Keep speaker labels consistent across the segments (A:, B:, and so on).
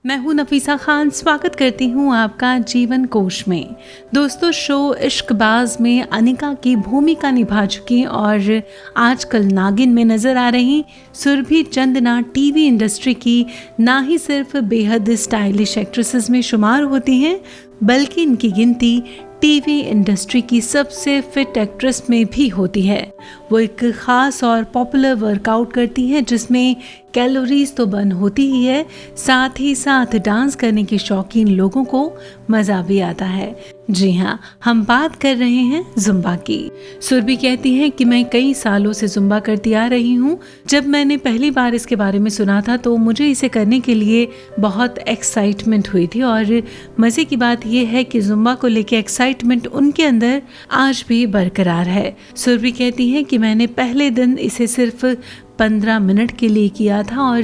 A: मैं हूं नफीसा खान, स्वागत करती हूं आपका जीवन कोश में। दोस्तों, शो इश्कबाज में अनिका की भूमिका निभा चुकी और आजकल नागिन में नजर आ रही सुरभि चंदना टीवी इंडस्ट्री की ना ही सिर्फ बेहद स्टाइलिश एक्ट्रेसेस में शुमार होती हैं, बल्कि इनकी गिनती टीवी इंडस्ट्री की सबसे फिट एक्ट्रेस में भी होती है। वो एक ख़ास और पॉपुलर वर्कआउट करती हैं जिसमें कैलोरीज तो बर्न होती ही है, साथ ही साथ डांस करने के शौकीन लोगों को मज़ा भी आता है। जी हाँ, हम बात कर रहे हैं जुम्बा की। सुरभि कहती हैं कि मैं कई सालों से जुम्बा करती आ रही हूँ। जब मैंने पहली बार इसके बारे में सुना था तो मुझे इसे करने के लिए बहुत एक्साइटमेंट हुई थी और मज़े की बात यह है कि जुम्बा को लेके एक्साइटमेंट उनके अंदर आज भी बरकरार है। सुरभि कहती हैं कि मैंने पहले दिन इसे सिर्फ 15 मिनट के लिए किया था और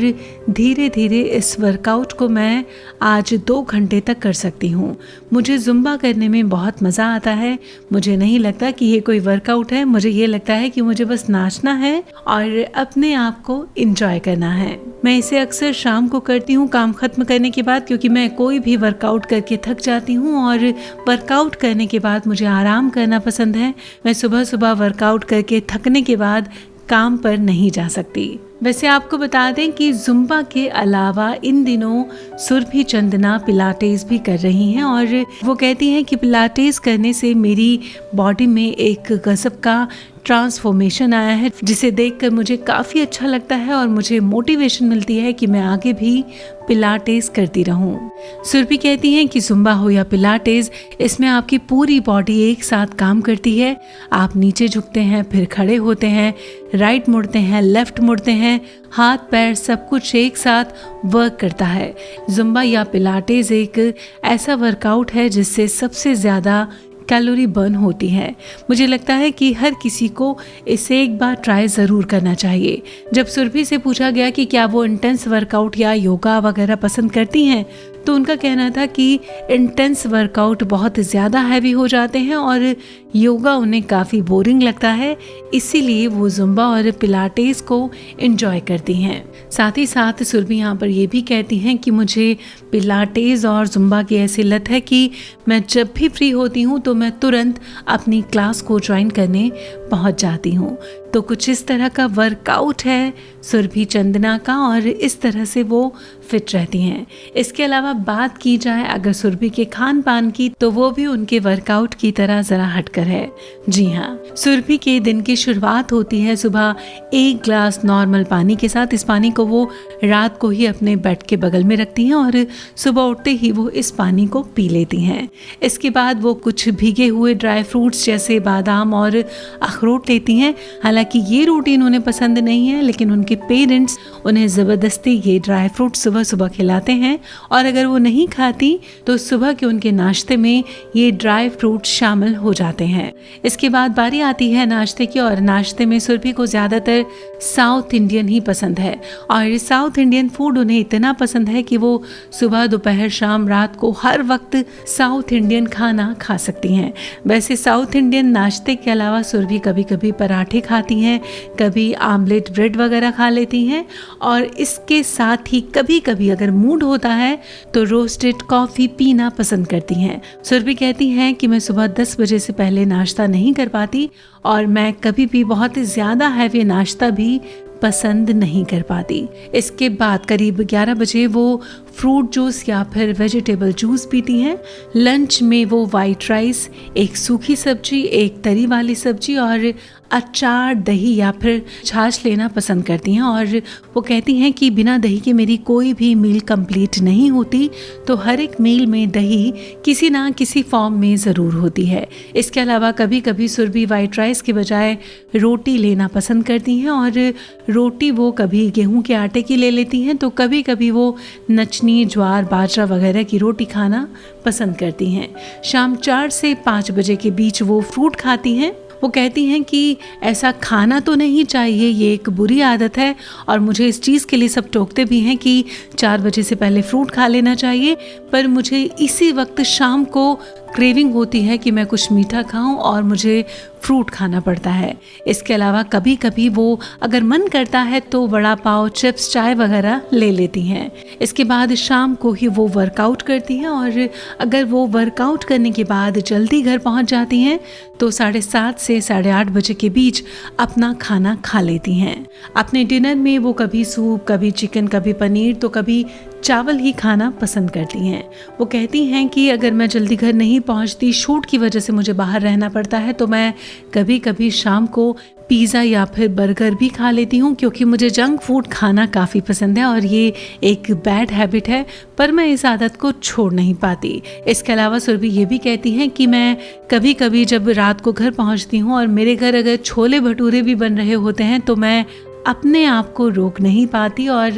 A: धीरे धीरे इस वर्कआउट को मैं आज 2 घंटे तक कर सकती हूँ। मुझे जुम्बा करने में बहुत मज़ा आता है। मुझे नहीं लगता कि ये कोई वर्कआउट है, मुझे ये लगता है कि मुझे बस नाचना है और अपने आप को एंजॉय करना है। मैं इसे अक्सर शाम को करती हूँ काम खत्म करने के बाद, क्योंकि मैं कोई भी वर्कआउट करके थक जाती हूँ और वर्कआउट करने के बाद मुझे आराम करना पसंद है। मैं सुबह सुबह वर्कआउट करके थकने के बाद काम पर नहीं जा सकती। वैसे आपको बता दें कि जुम्बा के अलावा इन दिनों सुरभि चंदना पिलाटेस भी कर रही हैं और वो कहती हैं कि पिलाटेस करने से मेरी बॉडी में एक गजब का ट्रांसफॉर्मेशन आया है, जिसे देखकर मुझे काफ़ी अच्छा लगता है और मुझे मोटिवेशन मिलती है कि मैं आगे भी पिलाटेस करती रहूं। सुरभि कहती हैं कि जुम्बा हो या पिलाटेस, इसमें आपकी पूरी बॉडी एक साथ काम करती है। आप नीचे झुकते हैं, फिर खड़े होते हैं, राइट मुड़ते हैं, लेफ्ट मुड़ते हैं, हाथ पैर सब कुछ एक साथ वर्क करता है। जुम्बा या पिलाटेस एक ऐसा वर्कआउट है जिससे सबसे ज़्यादा कैलोरी बर्न होती है। मुझे लगता है कि हर किसी को इसे एक बार ट्राई ज़रूर करना चाहिए। जब सुरभि से पूछा गया कि क्या वो इंटेंस वर्कआउट या योगा वगैरह पसंद करती हैं, तो उनका कहना था कि इंटेंस वर्कआउट बहुत ज़्यादा हैवी हो जाते हैं और योगा उन्हें काफ़ी बोरिंग लगता है, इसीलिए वो जुम्बा और पिलाटेस को एंजॉय करती हैं। साथ ही साथ सुरभि यहाँ पर ये भी कहती हैं कि मुझे पिलाटेस और जुम्बा की ऐसी लत है कि मैं जब भी फ्री होती हूँ तो मैं तुरंत अपनी क्लास को ज्वाइन करने पहुँच जाती हूँ। तो कुछ इस तरह का वर्कआउट है सुरभि चंदना का और इस तरह से वो फिट रहती हैं। इसके अलावा बात की जाए अगर सुरभि के खान पान की, तो वो भी उनके वर्कआउट की तरह ज़रा हटकर है। जी हाँ, सुरभि के दिन की शुरुआत होती है सुबह 1 ग्लास नॉर्मल पानी के साथ। इस पानी को वो रात को ही अपने बेड के बगल में रखती हैं और सुबह उठते ही वो इस पानी को पी लेती हैं। इसके बाद वो कुछ भीगे हुए ड्राई फ्रूट्स जैसे बादाम और अखरोट लेती हैं। हालांकि ये रूटीन उन्हें पसंद नहीं है, लेकिन उनके पेरेंट्स उन्हें ज़बरदस्ती ये ड्राई फ्रूट सुबह सुबह खिलाते हैं और अगर वो नहीं खाती तो सुबह के उनके नाश्ते में ये ड्राई फ्रूट शामिल हो जाते हैं। इसके बाद बारी आती है नाश्ते की और नाश्ते में सुरभि को ज़्यादातर साउथ इंडियन ही पसंद है और साउथ इंडियन फूड उन्हें इतना पसंद है कि वो सुबह दोपहर शाम रात को हर वक्त साउथ इंडियन खाना खा सकती हैं। वैसे साउथ इंडियन नाश्ते के अलावा सुरभि कभी कभी पराठे खाती हैं, कभी आमलेट ब्रेड वगैरह खा लेती हैं और इसके साथ ही कभी कभी अगर मूड होता है तो रोस्टेड कॉफ़ी पीना पसंद करती हैं। सुरभि कहती हैं कि मैं सुबह 10 बजे से पहले नाश्ता नहीं कर पाती और मैं कभी भी बहुत ज़्यादा हैवी नाश्ता भी पसंद नहीं कर पाती। इसके बाद करीब 11 बजे वो फ्रूट जूस या फिर वेजिटेबल जूस पीती हैं। लंच में वो वाइट राइस, एक सूखी सब्जी, एक तरी वाली सब्जी और अचार, दही या फिर छाछ लेना पसंद करती हैं और वो कहती हैं कि बिना दही के मेरी कोई भी मील कंप्लीट नहीं होती, तो हर एक मील में दही किसी ना किसी फॉर्म में ज़रूर होती है। इसके अलावा कभी कभी सुरभि वाइट राइस के बजाय रोटी लेना पसंद करती हैं और रोटी वो कभी गेहूं के आटे की ले लेती हैं, तो कभी कभी वो नचनी, ज्वार, बाजरा वगैरह की रोटी खाना पसंद करती हैं। शाम 4 से 5 बजे के बीच वो फ्रूट खाती हैं। वो कहती हैं कि ऐसा खाना तो नहीं चाहिए, ये एक बुरी आदत है और मुझे इस चीज़ के लिए सब टोकते भी हैं कि 4 बजे से पहले फ्रूट खा लेना चाहिए, पर मुझे इसी वक्त शाम को क्रेविंग होती है कि मैं कुछ मीठा खाऊं और मुझे फ्रूट खाना पड़ता है। इसके अलावा कभी कभी वो अगर मन करता है तो वड़ा पाव, चिप्स, चाय वगैरह ले लेती हैं। इसके बाद शाम को ही वो वर्कआउट करती हैं और अगर वो वर्कआउट करने के बाद जल्दी घर पहुंच जाती हैं तो 7:30 से 8:30 बजे के बीच अपना खाना खा लेती हैं। अपने डिनर में वो कभी सूप, कभी चिकन, कभी पनीर तो कभी चावल ही खाना पसंद करती हैं। वो कहती हैं कि अगर मैं जल्दी घर नहीं पहुंचती, शूट की वजह से मुझे बाहर रहना पड़ता है, तो मैं कभी कभी शाम को पिज़्ज़ा या फिर बर्गर भी खा लेती हूँ क्योंकि मुझे जंक फूड खाना काफ़ी पसंद है और ये एक बैड हैबिट है, पर मैं इस आदत को छोड़ नहीं पाती। इसके अलावा सुरभि ये भी कहती हैं कि मैं कभी कभी जब रात को घर पहुँचती हूँ और मेरे घर अगर छोले भटूरे भी बन रहे होते हैं तो मैं अपने आप को रोक नहीं पाती और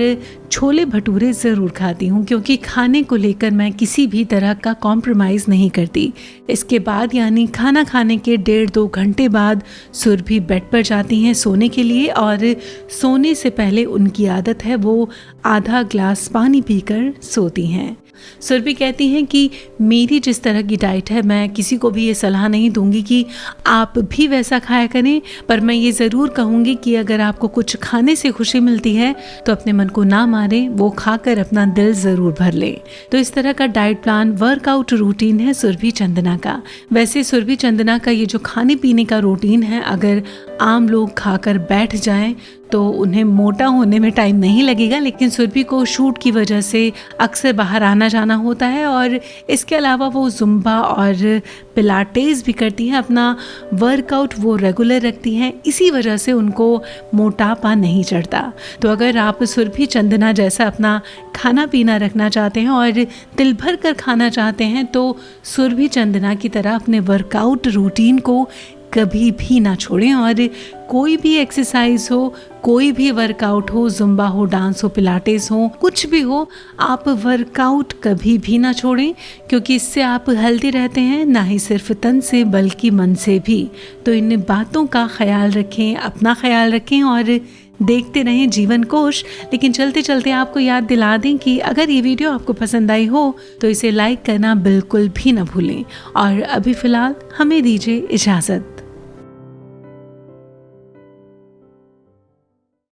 A: छोले भटूरे ज़रूर खाती हूँ क्योंकि खाने को लेकर मैं किसी भी तरह का कॉम्प्रोमाइज़ नहीं करती। इसके बाद यानी खाना खाने के 1.5-2 घंटे बाद सुरभि बेड पर जाती हैं सोने के लिए और सोने से पहले उनकी आदत है वो आधा ग्लास पानी पीकर सोती हैं। सुरभि कहती हैं कि मेरी जिस तरह की डाइट है मैं किसी को भी ये सलाह नहीं दूंगी कि आप भी वैसा खाया करें, पर मैं ये ज़रूर कहूँगी कि अगर आपको कुछ खाने से खुशी मिलती है तो अपने मन को ना मारें, वो खाकर अपना दिल ज़रूर भर लें। तो इस तरह का डाइट प्लान, वर्कआउट रूटीन है सुरभि चंदना का। वैसे सुरभि चंदना का ये जो खाने पीने का रूटीन है, अगर आम लोग खाकर बैठ जाएं तो उन्हें मोटा होने में टाइम नहीं लगेगा, लेकिन सुरभि को शूट की वजह से अक्सर बाहर आना जाना होता है और इसके अलावा वो जुम्बा और पिलाटेस भी करती हैं। अपना वर्कआउट वो रेगुलर रखती हैं, इसी वजह से उनको मोटापा नहीं चढ़ता। तो अगर आप सुरभि चंदना जैसा अपना खाना पीना रखना चाहते हैं और दिल भर कर खाना चाहते हैं तो सुरभि चंदना की तरह अपने वर्कआउट रूटीन को कभी भी ना छोड़ें और कोई भी एक्सरसाइज हो, कोई भी वर्कआउट हो, जुम्बा हो, डांस हो, पिलाटेस हो, कुछ भी हो, आप वर्कआउट कभी भी ना छोड़ें क्योंकि इससे आप हेल्दी रहते हैं, ना ही सिर्फ तन से बल्कि मन से भी। तो इन बातों का ख्याल रखें, अपना ख्याल रखें और देखते रहें जीवन कोश। लेकिन चलते चलते आपको याद दिला दें कि अगर ये वीडियो आपको पसंद आई हो तो इसे लाइक करना बिल्कुल भी ना भूलें और अभी फ़िलहाल हमें दीजिए इजाज़त।